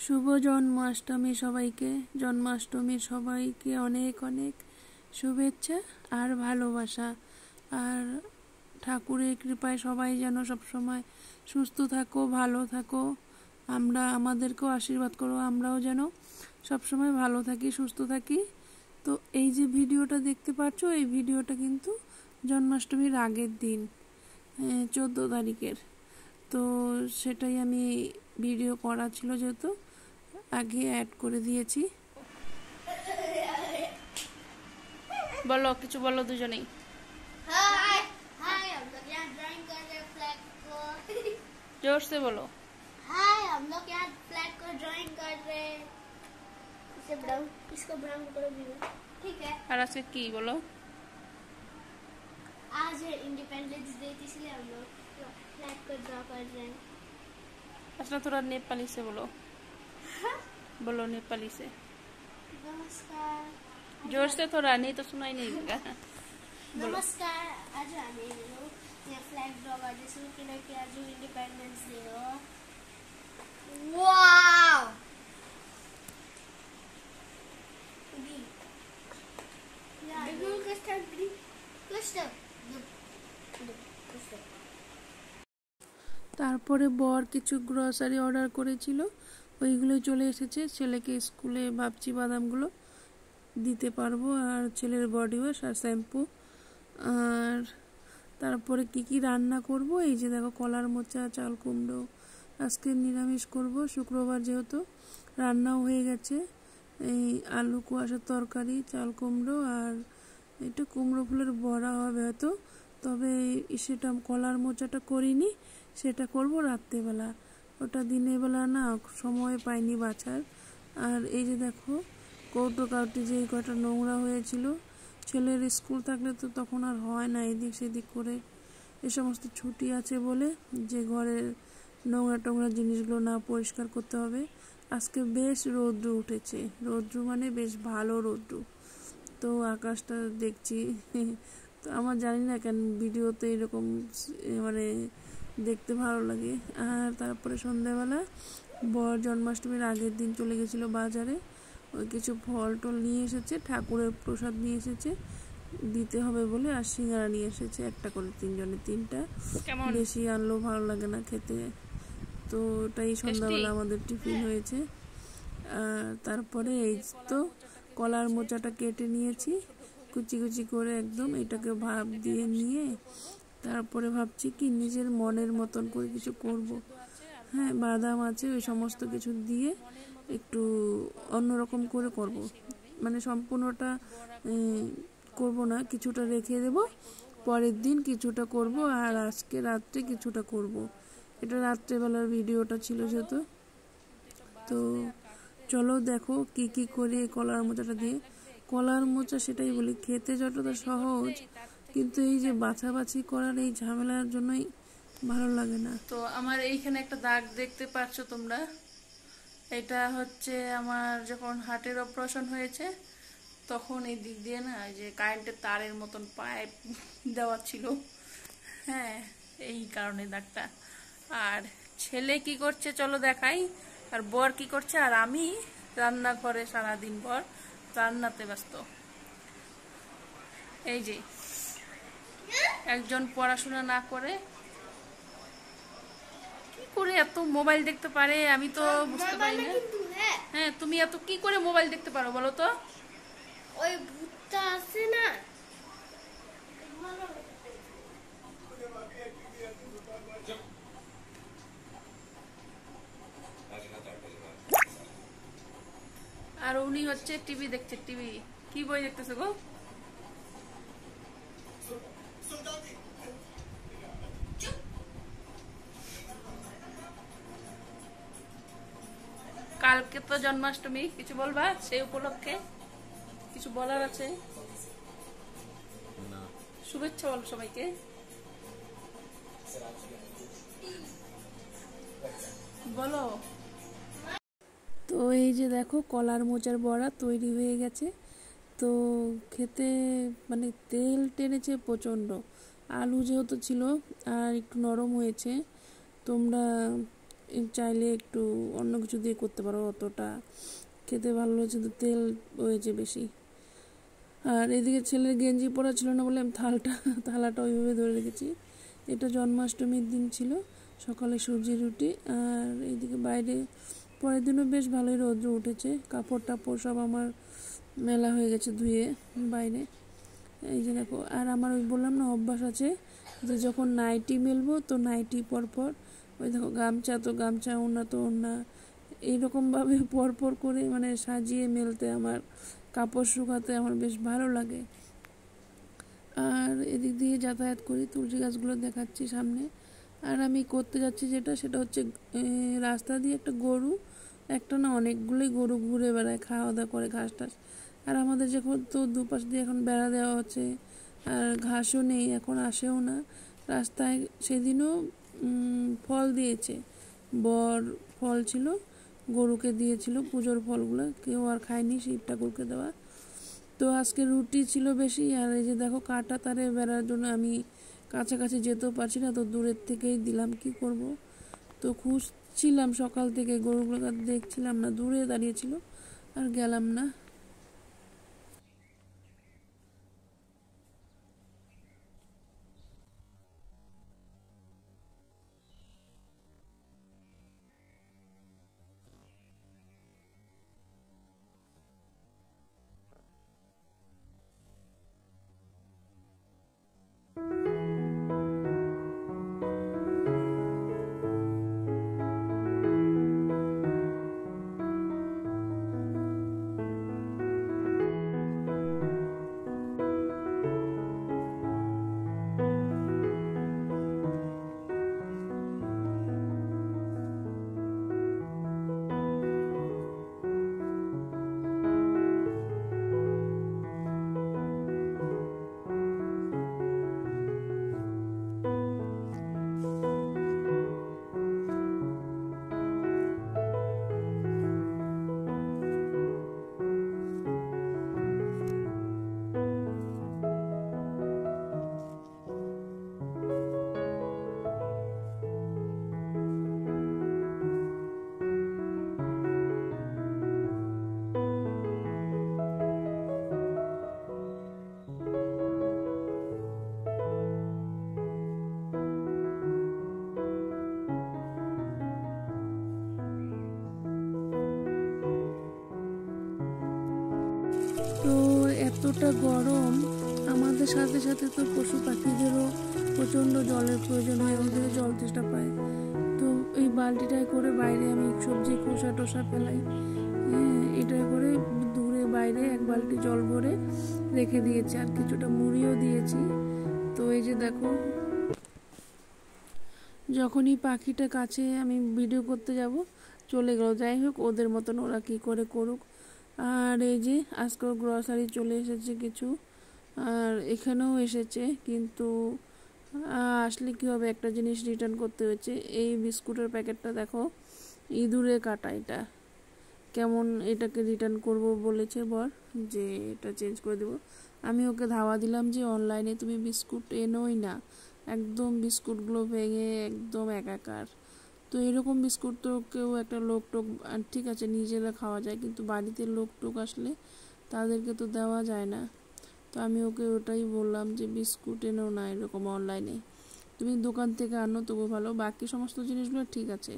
শুভ জন্মাষ্টমী সবাইকে। জন্মাষ্টমীর সবাইকে অনেক অনেক শুভেচ্ছা আর ভালোবাসা। আর ঠাকুরের কৃপায় সবাই যেন সবসময় সুস্থ থাকো, ভালো থাকো। আমাদেরকেও আশীর্বাদ করো, আমরাও যেন সবসময় ভালো থাকি, সুস্থ থাকি। তো এই যে ভিডিওটা দেখতে পাচ্ছ, এই ভিডিওটা কিন্তু জন্মাষ্টমীর আগের দিন, 14 তারিখের। তো সেটাই আমি ভিডিও করা ছিল, যেহেতু আগে অ্যাড করে দিয়েছি। বলো, কিছু বলো দুজনেই। जोर से बोलो। हाय, हम लोग यहाँ फ्लैग को ड्राइंग कर रहे हैं। इसे ब्राउन, इसको ब्राउन करो भी, ठीक है। और आज की बोलो। आज है इंडिपेंडेंस डे, इसलिए हम लोग फ्लैग को ड्रॉ कर रहे हैं। अच्छा, थोड़ा नेपाली से बोलो। बोलो नेपाली से। नमस्कार। जोर से थोड़ा, नहीं तो सुनाई नहीं देगा। नमस्कार। आज हामी यहाँ फ्लैग ड्रॉ गर्दैछौँ किनकि आज इंडिपेंडेंस डे हो। वाव! তারপরে বর কিছু গ্রসারি অর্ডার করেছিল, ওইগুলো চলে এসেছে। ছেলেকে স্কুলে ভাবছি বাদামগুলো দিতে পারবো, আর ছেলের বডি ওয়াশ আর শ্যাম্পু। আর তারপরে কি রান্না করব, এই যে দেখো, কলার মোচা, চাল কুমড়ো। আজকে নিরামিষ করব, শুক্রবার যেহেতু। রান্নাও হয়ে গেছে, এই আলু কুয়াশার তরকারি, চাল কুমড়ো, আর একটু কুমড়ো ফুলের বড়া হবে হয়তো। তবে সেটা কলার মোচাটা করিনি, সেটা করব রাত্রেবেলা। ওটা দিনের বেলা না সময় পাইনি বাছার। আর এই যে দেখো, কৌটো কাউটি যে কটা নোংরা হয়েছিল, ছেলের স্কুল থাকলে তো তখন আর হয় না এদিক সেদিক করে। এ সমস্ত ছুটি আছে বলে যে ঘরের নোংরা টোংরা জিনিসগুলো না পরিষ্কার করতে হবে। আজকে বেশ রৌদ্র উঠেছে, রৌদ্র মানে বেশ ভালো রৌদ্র। তো আকাশটা দেখছি, তো আমার জানি না কেন ভিডিওতে এরকম মানে দেখতে ভালো লাগে। আর তারপরে সন্ধ্যাবেলা বর জন্মাষ্টমীর আগের দিন চলে গেছিলো বাজারে, ওই কিছু ফল টল নিয়ে এসেছে, ঠাকুরের প্রসাদ নিয়ে এসেছে দিতে হবে বলে। আর সিঙ্গারা নিয়ে এসেছে একটা করে, তিনজনের তিনটা, বেশি আনলেও ভালো লাগে না খেতে। তো ওটাই সন্ধ্যাবেলা আমাদের টিফিন হয়েছে। আর তারপরে এই তো কলার মোচাটা কেটে নিয়েছি কুচি কুচি করে একদম, এটাকে ভাপ দিয়ে নিয়ে তারপরে ভাবছি কি নিজের মনের মতন করে কিছু করব। হ্যাঁ, বাদাম আছে, ওই সমস্ত কিছু দিয়ে একটু অন্যরকম করে করব। মানে সম্পূর্ণটা করব না, কিছুটা রেখে দেব, পরের দিন কিছুটা করব, আর আজকে রাত্রে কিছুটা করব। এটা রাত্রেবেলার ভিডিওটা ছিল যেহেতু। তো চলো দেখো কি করে কলার মোচাটা দিয়ে। কলার মোচা সেটাই বলি, খেতে যতটা সহজ, কিন্তু এই যে বাছাবাছি করার এই ঝামেলার জন্যই ভালো লাগে না। তো আমার এইখানে একটা দাগ দেখতে পাচ্ছ তোমরা, এটা হচ্ছে আমার যখন হার্টের অপারেশন হয়েছে তখন এই দিক দিয়ে না যে কারেন্টের তারের মতন পাইপ দেওয়া ছিল। হ্যাঁ, এই কারণে দাগটা। আর ছেলে কি করছে চলো দেখাই, আর বর কি করছে, আর আমি রান্নাঘরে সারাদিন ভর রান্নাতে ব্যস্ত। এই যে একজন পড়াশোনা না করে কি করে এত মোবাইল দেখতে পারে, আমি তো বুঝতে পারি না। হ্যাঁ, তুমি এত কি করে মোবাইল দেখতে পারো বলো তো? ওই ভূতটা আছে না, আর উনি হচ্ছে টিভি দেখছে। টিভি কি বই দেখতেছে গো? কালকে তো জন্মাষ্টমী, কিছু বলবা সেই উপলক্ষে? কিছু বলার আছে? শুভেচ্ছা বল সবাইকে। বলো। তো এই যে দেখো, কলার মোচার বড়া তৈরি হয়ে গেছে। তো খেতে মানে তেল টেনেছে প্রচণ্ড। আলু যেহেতু ছিল আর একটু নরম হয়েছে। তোমরা চাইলে একটু অন্য কিছু দিয়ে করতে পারো, অতটা খেতে ভালো হয়েছে, তো তেল হয়েছে বেশি। আর এদিকে ছেলের গেঞ্জি পরা ছিল না বলে আমি থালাটা ওইভাবে ধরে রেখেছি। এটা জন্মাষ্টমীর দিন ছিল, সকালে সুজি রুটি। আর এইদিকে বাইরে পরের দিনও বেশ ভালোই রৌদ্র উঠেছে, কাপড় টাপড় সব আমার মেলা হয়ে গেছে ধুয়ে বাইরে। এই যে দেখো, আর আমার ওই বললাম না অভ্যাস আছে যে যখন নাইটি মেলবো তো নাইটি পরপর ওই দেখো গামছা তো গামছা, ওড়না তো ওড়না, এইরকমভাবে পরপর করে মানে সাজিয়ে মেলতে আমার, কাপড় শুকাতে আমার বেশ ভালো লাগে। আর এদিক দিয়ে যাতায়াত করি, তুলসী গাছগুলো দেখাচ্ছি সামনে। আর আমি করতে যাচ্ছি সেটা হচ্ছে রাস্তা দিয়ে একটা গরু, একটা না অনেকগুলোই গরু ঘুরে বেড়ায়, খাওয়া দাওয়া করে ঘাস টাস। আর আমাদের যখন তো দুপাশ দিয়ে এখন বেড়া দেওয়া হচ্ছে, আর ঘাসও নেই, এখন আসেও না রাস্তায়। সেদিনও ফল দিয়েছে, বর ফল ছিল, গরুকে দিয়েছিল পুজোর ফলগুলো, কেউ আর খায়নি, শিব ঠাকুরকে দেওয়া। তো আজকে রুটি ছিল বেশি। আর এই যে দেখো কাটা তারে বেড়ার জন্য আমি কাছাকাছি যেতেও পারছি না, তো দূরের থেকেই দিলাম, কি করব। তো খুঁজছিলাম সকাল থেকে গরুগুলোকে, দেখছিলাম না, দূরে দাঁড়িয়েছিল আর গেলাম না। তো এতটা গরম, আমাদের সাথে সাথে তো পশু পাখিদেরও প্রচণ্ড জলের প্রয়োজন হয়, ওদেরও জল তেষ্টা পায়। তো এই বালতিটায় করে বাইরে আমি সবজি খোসা টোসা ফেলাই, এটাই করে দূরে বাইরে এক বালতি জল ভরে রেখে দিয়েছি, আর কিছুটা মুড়িও দিয়েছি। তো এই যে দেখো, যখনই পাখিটা কাছে আমি ভিডিও করতে যাব চলে গেল। যাই হোক, ওদের মতন ওরা কি করে করুক। আর এই যে আজকেও গ্রসারি চলে এসেছে কিছু, আর এখানেও এসেছে, কিন্তু আসলে কী হবে, একটা জিনিস রিটার্ন করতে হয়েছে। এই বিস্কুটের প্যাকেটটা দেখো, ইঁদুরে কাটা, এটা কেমন, এটাকে রিটার্ন করব বলেছে বর, যে এটা চেঞ্জ করে দেবো। আমি ওকে ধাওয়া দিলাম যে অনলাইনে তুমি বিস্কুট এনোই না, একদম বিস্কুটগুলো ভেঙে একদম একাকার। তো এরকম বিস্কুট তো কেউ একটা লোক টোক, ঠিক আছে নিজেরা খাওয়া যায়, কিন্তু বাড়িতে লোক টোক আসলে তাদেরকে তো দেওয়া যায় না। তো আমি ওকে ওটাই বললাম যে বিস্কুট এনো না এরকম অনলাইনে, তুমি দোকান থেকে আনো তবু ভালো। বাকি সমস্ত জিনিসগুলো ঠিক আছে।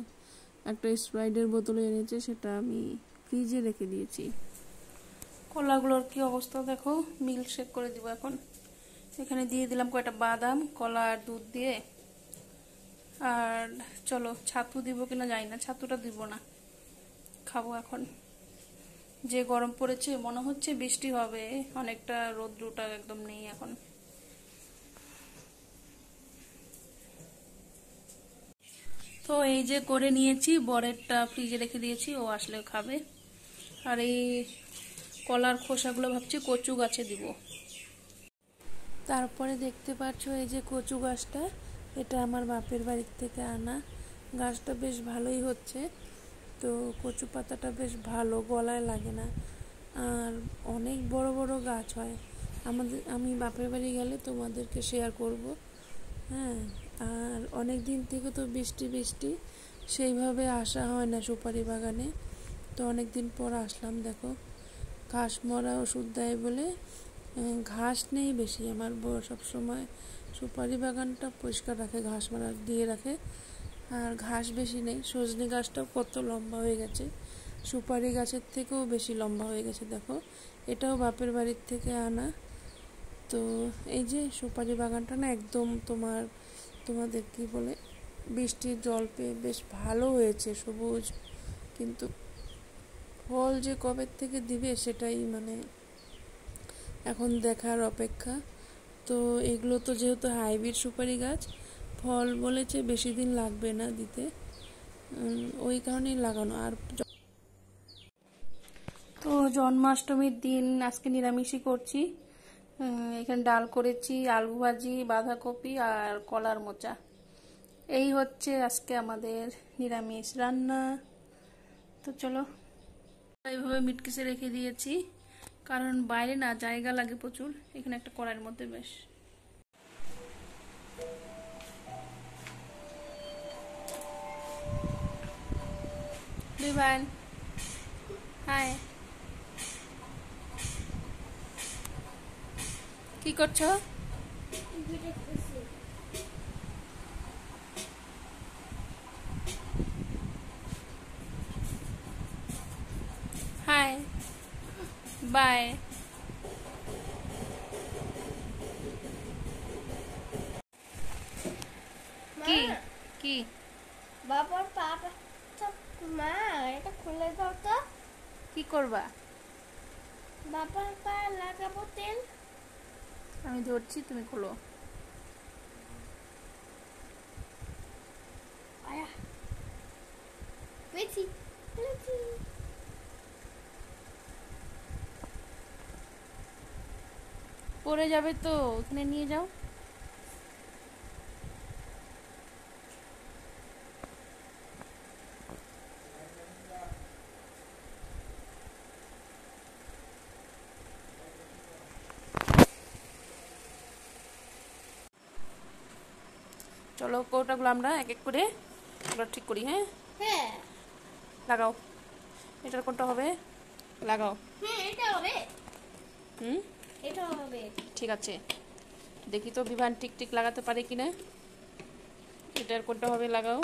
একটা স্প্রাইটের বোতলে এনেছে, সেটা আমি ফ্রিজে রেখে দিয়েছি। কলাগুলোর কি অবস্থা দেখো, মিল্ক শেক করে দিব এখন। এখানে দিয়ে দিলাম কয়েকটা বাদাম, কলা আর দুধ দিয়ে। আর চলো, ছাতু দিব কিনা জানি না, ছাতুটা দিব না, খাবো এখন। যে গরম পড়েছে, মনে হচ্ছে বৃষ্টি হবে, অনেকটা রোদ্রুটা একদম নেই এখন। তো এই যে করে নিয়েছি, বরেরটা ফ্রিজে রেখে দিয়েছি, ও আসলে খাবে। আর এই কলার খোসাগুলো ভাবছি কচু গাছে দিব। তারপরে দেখতে পাচ্ছ এই যে কচু গাছটা, এটা আমার বাপের বাড়ির থেকে আনা, গাছটা বেশ ভালোই হচ্ছে। তো কচু পাতাটা বেশ ভালো, গলায় লাগে না, আর অনেক বড় বড় গাছ হয়। আমি বাপের বাড়ি গেলে তোমাদেরকে শেয়ার করব। হ্যাঁ, আর অনেক দিন থেকে তো বৃষ্টি সেইভাবে আসা হয় না সুপারি বাগানে। তো অনেক দিন পর আসলাম। দেখো ঘাস মরা ওষুধ দেয় বলে ঘাস নেই বেশি। আমার বউ সবসময় সুপারি বাগানটা পরিষ্কার রাখে, ঘাস মারা দিয়ে রাখে, আর ঘাস বেশি নেই। সজনে গাছটাও কত লম্বা হয়ে গেছে, সুপারি গাছের থেকেও বেশি লম্বা হয়ে গেছে। দেখো এটাও বাপের বাড়ির থেকে আনা। তো এই যে সুপারি বাগানটা না একদম তোমাদের কি বলে বৃষ্টির জল পেয়ে বেশ ভালো হয়েছে, সবুজ। কিন্তু ফল যে কবে থেকে দিবে সেটাই মানে এখন দেখার অপেক্ষা। তো এগুলো তো যেহেতু হাইব্রিড সুপারি গাছ, ফল বলেছে বেশি দিন লাগবে না দিতে, ওই কারণেই লাগানো। আর তো জন্মাষ্টমীর দিন আজকে নিরামিষই করছি। এখানে ডাল করেছি, আলু ভাজি, বাঁধাকপি আর কলার মোচা। এই হচ্ছে আজকে আমাদের নিরামিষ রান্না। তো চলো, এইভাবে মিটকেসে রেখে দিয়েছি, কারণ বাইরে না জায়গা লাগে প্রচুর। এখানে একটা কড়াইয়ের মধ্যে বেশ বিভান। হাই, কি করছো? Hi, bye. কি কি বাবার পাপা মা এটা খুলে দাও তো। কি করবা? বাবার পা লাগাবো তেল। আমি ধরছি, তুমি খোলো। আয়া পেয়েছি পেয়েছি। পড়ে যাবে তো, ওখানে নিয়ে যাও। চলো কৌটাগুলো আমরা এক এক করে এগুলো ঠিক করি। হ্যাঁ হ্যাঁ লাগাও। এটার কোনটা হবে? লাগাও। হ্যাঁ এটা হবে, হুম এটা হবে। ঠিক আছে, দেখি তো বিভান ঠিক ঠিক লাগাতে পারে কিনা। এটার কোনটা হবে লাগাও,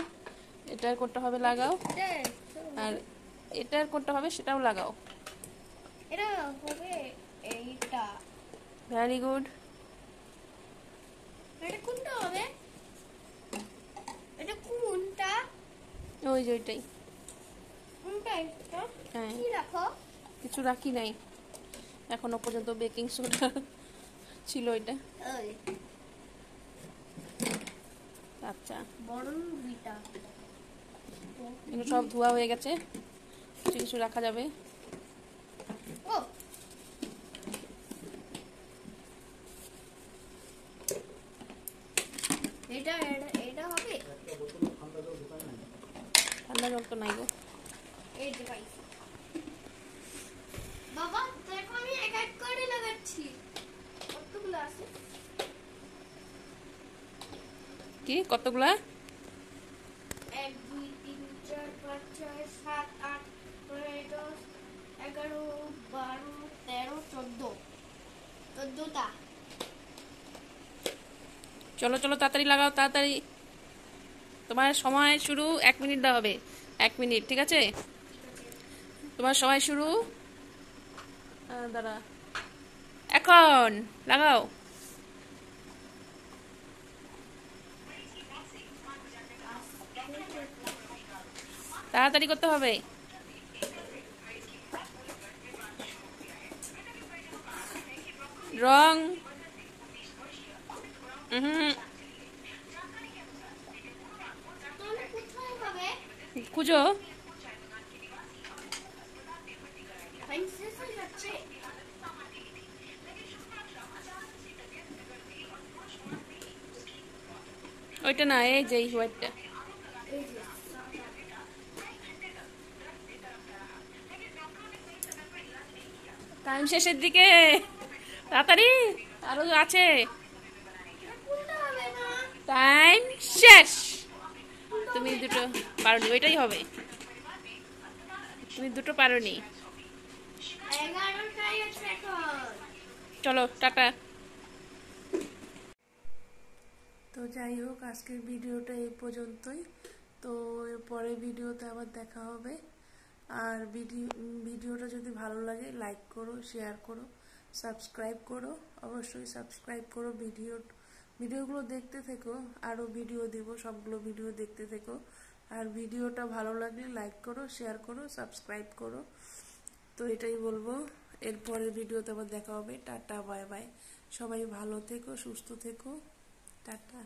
এটার কোনটা হবে লাগাও, আর এটার কোনটা হবে সেটাও লাগাও। এটা হবে এইটা। Very good. এটা কোনটা হবে? এটা কোনটা? ওই যে ওইটাই। কোনটা এটা? হ্যাঁ, কি রাখো? কিছু রাখি নাই এখনো পর্যন্ত, বেকিং সোডা ছিল এটা। ওই আচ্ছা, বড় দুইটা। এগুলো সব ধোয়া হয়ে গেছে, কিছু কিছু রাখা যাবে। ও এটা এটা এটা হবে। ঠান্ডা জল তো নাই গো। এই যে ভাই বাবা দেখো আমি এক এক করে লাগাচ্ছি। কতগুলো আছে? কি কতগুলা? 1 2 3 4 5 6 7 8 9 10 11 12 13 14 14টা। চলো চলো তাড়াতাড়ি লাগাও, তাড়াতাড়ি। তোমার সময় শুরু 1 মিনিট দেওয়া হবে। 1 মিনিট, ঠিক আছে? তোমার সময় শুরু। দাঁড়া, এখন লাগাও। তাড়াতাড়ি করতে হবে। রং তাহলে কোথায় হবে? খুঁজো। প্রিন্সেস হয়ে যাচ্ছে। ওইটা না, এই যে এই হোয়াইটটা। এই যে টাইম শেষের দিকে, তাড়াতাড়ি, আরো আছে। কোনটা হবে না? টাইম শেষ। তুমি দুটো পারোনি, ওইটাই হবে। তুমি দুটো পারোনি। 11টাই আছে এখন। চলো টাটা। তো যাই হোক, আজকের ভিডিওটা এই পর্যন্তই। তো পরের ভিডিওতে আবার দেখা হবে। আর ভিডিওটা যদি ভালো লাগে লাইক করো, শেয়ার করো, সাবস্ক্রাইব করো। অবশ্যই সাবস্ক্রাইব করো। ভিডিওগুলো দেখতে থেকো, আরও ভিডিও দেবো, সবগুলো ভিডিও দেখতে থেকো। আর ভিডিওটা ভালো লাগলে লাইক করো, শেয়ার করো, সাবস্ক্রাইব করো। তো এটাই বলবো। এরপরের ভিডিওতে আবার দেখা হবে। Tata, bye bye. সবাই ভালো থেকো, সুস্থ থেকো। টাটা।